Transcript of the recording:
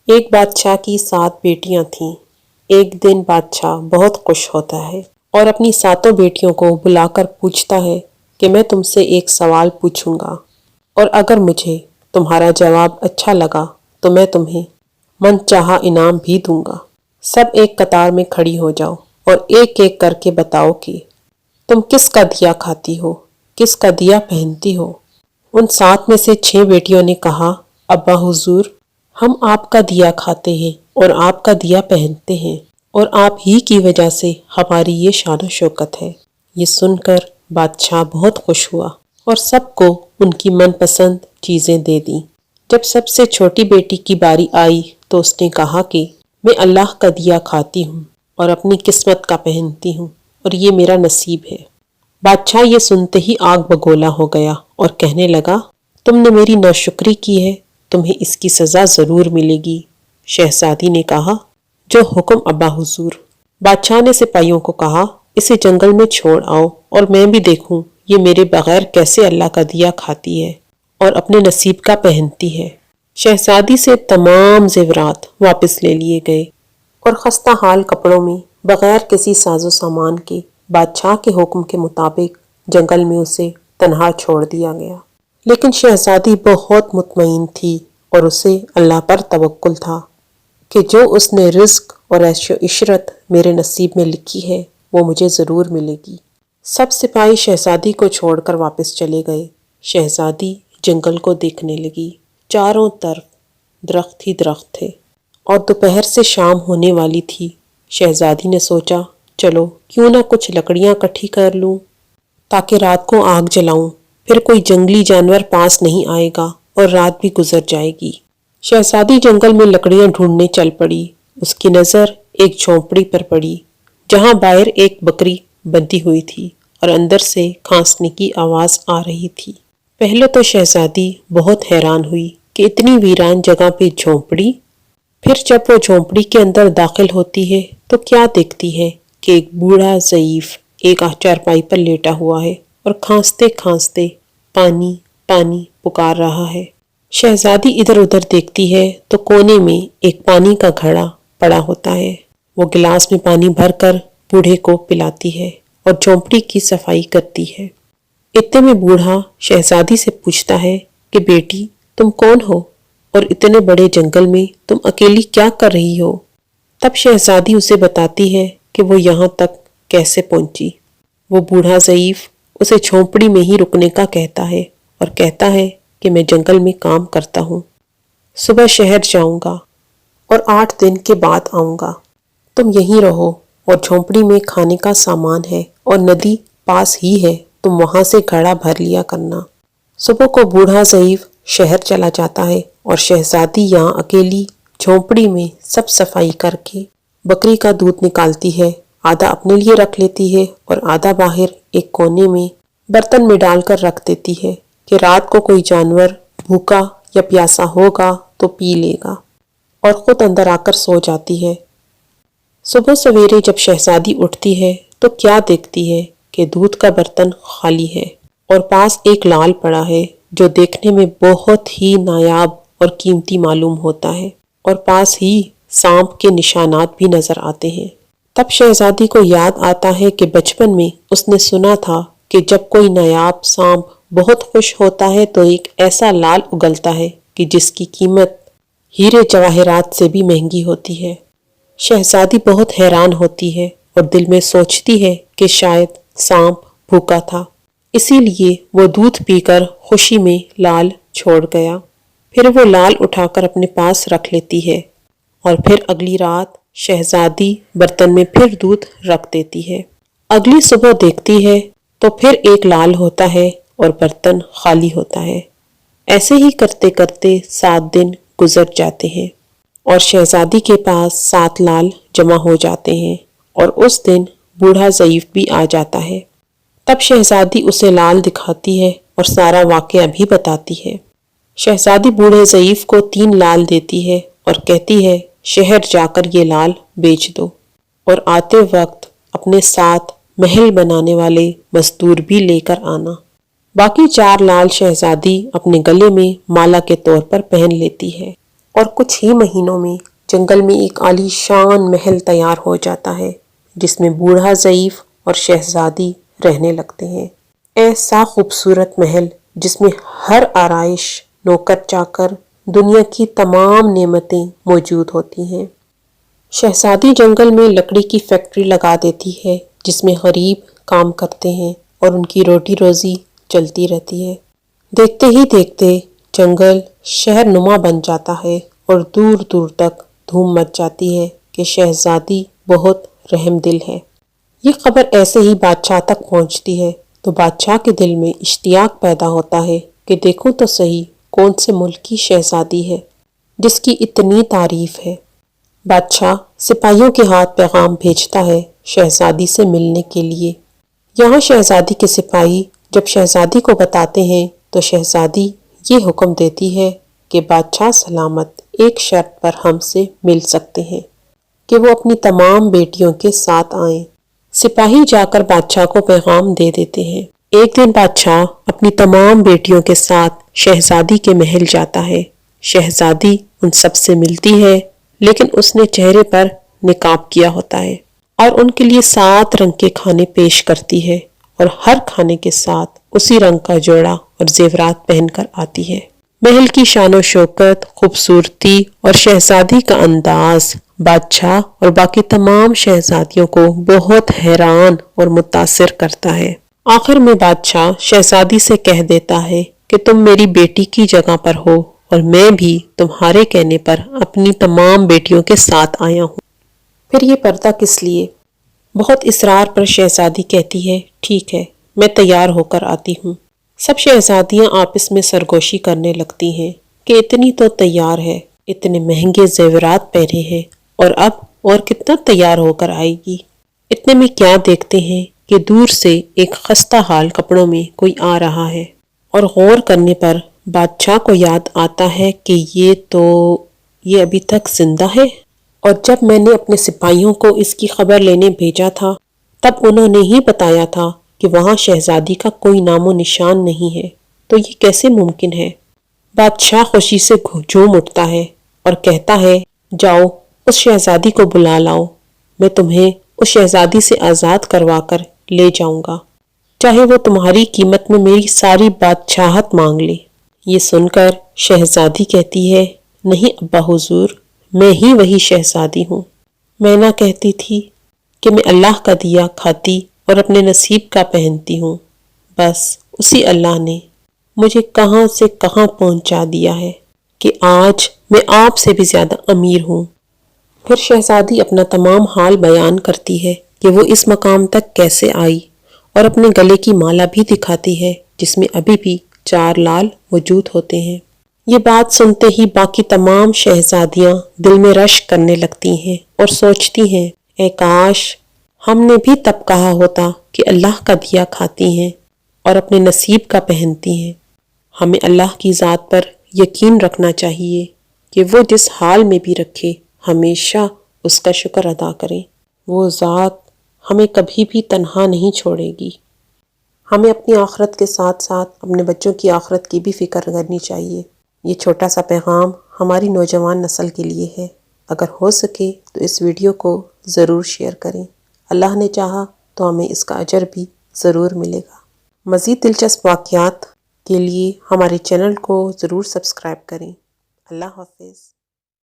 ایک بادشاہ کی 7 بیٹیاں تھیں۔ ایک دن بادشاہ بہت خوش ہوتا ہے اور اپنی 7 بیٹیوں کو بلا کر پوچھتا ہے کہ میں تم سے ایک سوال پوچھوں گا اور اگر مجھے تمہارا جواب اچھا لگا تو میں تمہیں من چاہا انعام بھی دوں گا۔ سب ایک قطار میں کھڑی ہو جاؤ اور ایک ایک کر کے بتاؤ کہ تم کس کا دیا کھاتی ہو، کس کا دیا پہنتی ہو۔ ان 7 میں سے 6 بیٹیوں نے کہا، ابا حضور، ہم آپ کا دیا کھاتے ہیں اور آپ کا دیا پہنتے ہیں اور آپ ہی کی وجہ سے ہماری یہ شان و شوکت ہے۔ یہ سن کر بادشاہ بہت خوش ہوا اور سب کو ان کی من پسند چیزیں دے دیں۔ جب سب سے چھوٹی بیٹی کی باری آئی تو اس نے کہا کہ میں اللہ کا دیا کھاتی ہوں اور اپنی قسمت کا پہنتی ہوں اور یہ میرا نصیب ہے۔ بادشاہ یہ سنتے ہی آگ بگولا ہو گیا اور کہنے لگا، تم نے میری ناشکری کی ہے، تمہیں اس کی سزا ضرور ملے گی۔ شہزادی نے کہا، جو حکم ابا حضور۔ بادشاہ نے سپاہیوں کو کہا، اسے جنگل میں چھوڑ آؤ اور میں بھی دیکھوں یہ میرے بغیر کیسے اللہ کا دیا کھاتی ہے اور اپنے نصیب کا پہنتی ہے۔ شہزادی سے تمام زیورات واپس لے لیے گئے اور خستہ حال کپڑوں میں بغیر کسی ساز و سامان کے بادشاہ کے حکم کے مطابق جنگل میں اسے تنہا چھوڑ دیا گیا۔ لیکن شہزادی بہت مطمئن تھی اور اسے اللہ پر توکل تھا کہ جو اس نے رزق اور عیش و عشرت میرے نصیب میں لکھی ہے وہ مجھے ضرور ملے گی۔ سب سپاہی شہزادی کو چھوڑ کر واپس چلے گئے۔ شہزادی جنگل کو دیکھنے لگی۔ چاروں طرف درخت ہی درخت تھے اور دوپہر سے شام ہونے والی تھی۔ شہزادی نے سوچا، چلو کیوں نہ کچھ لکڑیاں اکٹھی کر لوں تاکہ رات کو آگ جلاؤں، پھر کوئی جنگلی جانور پاس نہیں آئے گا اور رات بھی گزر جائے گی۔ شہزادی جنگل میں لکڑیاں ڈھونڈنے چل پڑی۔ اس کی نظر ایک جھونپڑی پر پڑی جہاں باہر ایک بکری بندھی ہوئی تھی اور اندر سے کھانسنے کی آواز آ رہی تھی۔ پہلے تو شہزادی بہت حیران ہوئی کہ اتنی ویران جگہ پہ جھونپڑی، پھر جب وہ جھونپڑی کے اندر داخل ہوتی ہے تو کیا دیکھتی ہے کہ ایک بوڑھا ضعیف ایک چارپائی پر لیٹا ہوا ہے اور کھانستے کھانستے پانی پانی پکار رہا ہے۔ شہزادی ادھر ادھر دیکھتی ہے تو کونے میں ایک پانی کا گھڑا پڑا ہوتا ہے۔ وہ گلاس میں پانی بھر کر بوڑھے کو پلاتی ہے اور جھونپڑی کی صفائی کرتی ہے۔ اتنے میں بوڑھا شہزادی سے پوچھتا ہے کہ بیٹی تم کون ہو اور اتنے بڑے جنگل میں تم اکیلی کیا کر رہی ہو؟ تب شہزادی اسے بتاتی ہے کہ وہ یہاں تک کیسے پہنچی۔ وہ بوڑھا ضعیف اسے جھونپڑی میں ہی رکنے کا کہتا ہے اور کہتا ہے کہ میں جنگل میں کام کرتا ہوں، صبح شہر جاؤں گا اور 8 دن کے بعد آؤں گا۔ تم یہیں رہو اور جھونپڑی میں کھانے کا سامان ہے اور ندی پاس ہی ہے، تم وہاں سے گھڑا بھر لیا کرنا۔ صبح کو بوڑھا ضعیف شہر چلا جاتا ہے اور شہزادی یہاں اکیلی جھونپڑی میں سب صفائی کر کے بکری کا دودھ نکالتی ہے، آدھا اپنے لیے رکھ لیتی ہے اور آدھا باہر ایک کونے میں برتن میں ڈال کر رکھ دیتی ہے کہ رات کو کوئی جانور بھوکا یا پیاسا ہوگا تو پی لے گا، اور خود اندر آ کر سو جاتی ہے۔ صبح سویرے جب شہزادی اٹھتی ہے تو کیا دیکھتی ہے کہ دودھ کا برتن خالی ہے اور پاس ایک لال پڑا ہے جو دیکھنے میں بہت ہی نایاب اور قیمتی معلوم ہوتا ہے، اور پاس ہی سانپ کے نشانات بھی نظر آتے ہیں۔ تب شہزادی کو یاد آتا ہے کہ بچپن میں اس نے سنا تھا کہ جب کوئی نایاب سانپ بہت خوش ہوتا ہے تو ایک ایسا لال اگلتا ہے کہ جس کی قیمت ہیرے جواہرات سے بھی مہنگی ہوتی ہے۔ شہزادی بہت حیران ہوتی ہے اور دل میں سوچتی ہے کہ شاید سانپ بھوکا تھا، اسی لیے وہ دودھ پی کر خوشی میں لال چھوڑ گیا۔ پھر وہ لال اٹھا کر اپنے پاس رکھ لیتی ہے اور پھر اگلی رات شہزادی برتن میں پھر دودھ رکھ دیتی ہے۔ اگلی صبح دیکھتی ہے تو پھر ایک لال ہوتا ہے اور برتن خالی ہوتا ہے۔ ایسے ہی کرتے کرتے 7 دن گزر جاتے ہیں اور شہزادی کے پاس 7 لال جمع ہو جاتے ہیں اور اس دن بوڑھا ضعیف بھی آ جاتا ہے۔ تب شہزادی اسے لال دکھاتی ہے اور سارا واقعہ بھی بتاتی ہے۔ شہزادی بوڑھے ضعیف کو 3 لال دیتی ہے اور کہتی ہے شہر جا کر یہ لال بیچ دو اور آتے وقت اپنے ساتھ محل بنانے والے مزدور بھی لے کر آنا۔ باقی 4 لال شہزادی اپنے گلے میں مالا کے طور پر پہن لیتی ہے اور کچھ ہی مہینوں میں جنگل میں ایک عالی شان محل تیار ہو جاتا ہے جس میں بوڑھا ضعیف اور شہزادی رہنے لگتے ہیں۔ ایسا خوبصورت محل جس میں ہر آرائش، نوکر چاکر، دنیا کی تمام نعمتیں موجود ہوتی ہیں۔ شہزادی جنگل میں لکڑی کی فیکٹری لگا دیتی ہے جس میں غریب کام کرتے ہیں اور ان کی روٹی روزی چلتی رہتی ہے۔ دیکھتے ہی دیکھتے جنگل شہر نما بن جاتا ہے اور دور دور تک دھوم مچ جاتی ہے کہ شہزادی بہت رحم دل ہے۔ یہ خبر ایسے ہی بادشاہ تک پہنچتی ہے تو بادشاہ کے دل میں اشتیاق پیدا ہوتا ہے کہ دیکھوں تو صحیح کون سے ملک کی شہزادی ہے جس کی اتنی تعریف ہے۔ بادشاہ سپاہیوں کے ہاتھ پیغام بھیجتا ہے شہزادی سے ملنے کے لیے۔ یہاں شہزادی کے سپاہی جب شہزادی کو بتاتے ہیں تو شہزادی یہ حکم دیتی ہے کہ بادشاہ سلامت ایک شرط پر ہم سے مل سکتے ہیں کہ وہ اپنی تمام بیٹیوں کے ساتھ آئیں۔ سپاہی جا کر بادشاہ کو پیغام دے دیتے ہیں۔ ایک دن بادشاہ اپنی تمام بیٹیوں کے ساتھ شہزادی کے محل جاتا ہے۔ شہزادی ان سب سے ملتی ہے لیکن اس نے چہرے پر نقاب کیا ہوتا ہے اور ان کے لیے 7 رنگ کے کھانے پیش کرتی ہے اور ہر کھانے کے ساتھ اسی رنگ کا جوڑا اور زیورات پہن کر آتی ہے۔ محل کی شان و شوکت، خوبصورتی اور شہزادی کا انداز بادشاہ اور باقی تمام شہزادیوں کو بہت حیران اور متاثر کرتا ہے۔ آخر میں بادشاہ شہزادی سے کہہ دیتا ہے کہ تم میری بیٹی کی جگہ پر ہو اور میں بھی تمہارے کہنے پر اپنی تمام بیٹیوں کے ساتھ آیا ہوں۔ پھر یہ پردہ کس لیے؟ بہت اصرار پر شہزادی کہتی ہے ٹھیک ہے میں تیار ہو کر آتی ہوں۔ سب شہزادیاں آپس میں سرگوشی کرنے لگتی ہیں کہ اتنی تو تیار ہے، اتنے مہنگے زیورات پہنے ہیں اور اب اور کتنا تیار ہو کر آئے گی۔ اتنے میں کیا دیکھتے ہیں کہ دور سے ایک خستہ حال کپڑوں میں کوئی آ رہا ہے اور غور کرنے پر بادشاہ کو یاد آتا ہے کہ یہ ابھی تک زندہ ہے اور جب میں نے اپنے سپاہیوں کو اس کی خبر لینے بھیجا تھا تب انہوں نے ہی بتایا تھا کہ وہاں شہزادی کا کوئی نام و نشان نہیں ہے، تو یہ کیسے ممکن ہے؟ بادشاہ خوشی سے جھوم اٹھتا ہے اور کہتا ہے جاؤ اس شہزادی کو بلا لاؤ، میں تمہیں اس شہزادی سے آزاد کروا کر لے جاؤں گا، چاہے وہ تمہاری قیمت میں میری ساری بادشاہت مانگ لے۔ یہ سن کر شہزادی کہتی ہے نہیں ابا حضور، میں ہی وہی شہزادی ہوں۔ میں نہ کہتی تھی کہ میں اللہ کا دیا کھاتی اور اپنے نصیب کا پہنتی ہوں، بس اسی اللہ نے مجھے کہاں سے کہاں پہنچا دیا ہے کہ آج میں آپ سے بھی زیادہ امیر ہوں۔ پھر شہزادی اپنا تمام حال بیان کرتی ہے کہ وہ اس مقام تک کیسے آئی اور اپنے گلے کی مالا بھی دکھاتی ہے جس میں ابھی بھی 4 لال موجود ہوتے ہیں۔ یہ بات سنتے ہی باقی تمام شہزادیاں دل میں رشک کرنے لگتی ہیں اور سوچتی ہیں اے کاش ہم نے بھی تب کہا ہوتا کہ اللہ کا دیا کھاتی ہیں اور اپنے نصیب کا پہنتی ہیں۔ ہمیں اللہ کی ذات پر یقین رکھنا چاہیے کہ وہ جس حال میں بھی رکھے ہمیشہ اس کا شکر ادا کریں، وہ ذات ہمیں کبھی بھی تنہا نہیں چھوڑے گی۔ ہمیں اپنی آخرت کے ساتھ ساتھ اپنے بچوں کی آخرت کی بھی فکر کرنی چاہیے۔ یہ چھوٹا سا پیغام ہماری نوجوان نسل کے لیے ہے۔ اگر ہو سکے تو اس ویڈیو کو ضرور شیئر کریں۔ اللہ نے چاہا تو ہمیں اس کا اجر بھی ضرور ملے گا۔ مزید دلچسپ واقعات کے لیے ہمارے چینل کو ضرور سبسکرائب کریں۔ اللہ حافظ۔